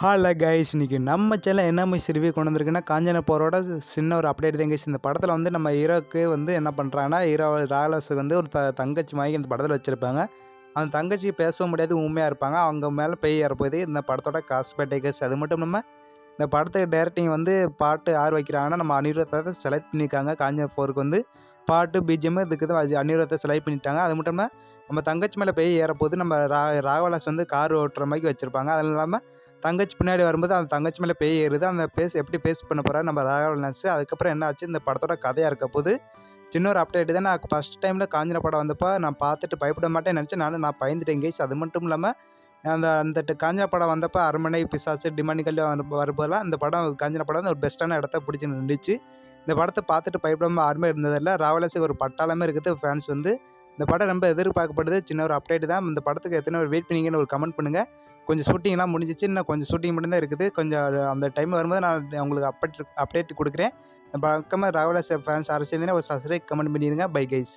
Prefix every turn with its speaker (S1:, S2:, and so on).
S1: ஹால கைஸ் இன்னைக்கு நம்ம சேனல் என்ன மூவிஸ் ரிவ்யூ கொண்டு வந்திருக்குன்னா காஞ்சனா போரோட சின்ன ஒரு அப்டேட் தான் கைஸ். இந்த படத்தில் வந்து நம்ம ஹீரோக்கு வந்து என்ன பண்ணுறாங்கன்னா, ஹீரோ ராகலாஸுக்கு வந்து ஒரு தங்கச்சி மாதிரி இந்த படத்தில் வச்சுருப்பாங்க. அந்த தங்கச்சி பேசவும் முடியாது, உண்மையாக இருப்பாங்க. அவங்க மேலே பேய் ஏறப்போகுது இந்த படத்தோட காஸ்பேட்டை கைஸ். அது மட்டும் இல்லாமல் இந்த படத்துக்கு டைரக்டிங் வந்து பாட்டு யார் வைக்கிறாங்கன்னா, நம்ம அனிருத்தை செலக்ட் பண்ணியிருக்காங்க. காஞ்சனா போருக்கு வந்து பாட்டு பிஜிஎம் இதுக்கு தான் அனிருத்தை செலக்ட் பண்ணிட்டாங்க. அது மட்டும் இல்லாமல் நம்ம தங்கச்சி மேலே பேய் ஏறப்போது நம்ம ராகவலாஸ் வந்து கார் ஓட்டுற மாதிரி வச்சுருப்பாங்க. அது இல்லாமல் தங்கச்சி பின்னாடி வரும்போது அந்த தங்கச்சி மேலே பேய் ஏறுது. அந்த எப்படி பேஸ் பண்ண போகிறாரு நம்ம ராகவலாஸ். அதுக்கப்புறம் என்ன ஆச்சு, இந்த படத்தோட கதையாக இருக்க போது சின்ன ஒரு அப்டேட் தான். நான் ஃபஸ்ட் டைமில் காஞ்சனா படம் வந்தப்போ நான் பார்த்துட்டு பயப்பட மாட்டேன்னு நினச்சேன். நான் பயந்துட்டேன் கைஸ். அது மட்டும் இல்லாமல் அந்த அந்த காஞ்சனா படம் வந்தப்போ அரண்மனை பிசாசு டிமாண்டிகள் வரும்போதெல்லாம் இந்த படம் காஞ்சனா படம் ஒரு பெஸ்ட்டான இடத்த பிடிச்சி நின்றுச்சு. இந்த படத்தை பார்த்துட்டு பயப்படாமல் யாருமே இருந்ததில்லை. ராகவலாஸுக்கு ஒரு பட்டாளமே இருக்குது ஃபேன்ஸ் வந்து. இந்த படம் ரொம்ப எதிர்பார்க்கப்படுது. சின்ன ஒரு அப்டேட் தான். இந்த படத்துக்கு எத்தனை பேர் வெயிட் பண்ணீங்கன்னு ஒரு கமெண்ட் பண்ணுங்கள். கொஞ்சம் ஷூட்டிங்லாம் முடிஞ்சிச்சு. இன்னும் கொஞ்சம் ஷூட்டிங் மட்டும் தான் இருக்குது. கொஞ்சம் அந்த டைம் வரும்போது நான் உங்களுக்கு அப்டேட் கொடுக்குறேன். பக்கமாக ராகவலாஸ் ஃபேன்ஸ் யாரும் சேர்ந்தீங்கன்னா ஒரு சப்ஸ்கிரைப் கமெண்ட் பண்ணிடுங்க. Bye guys.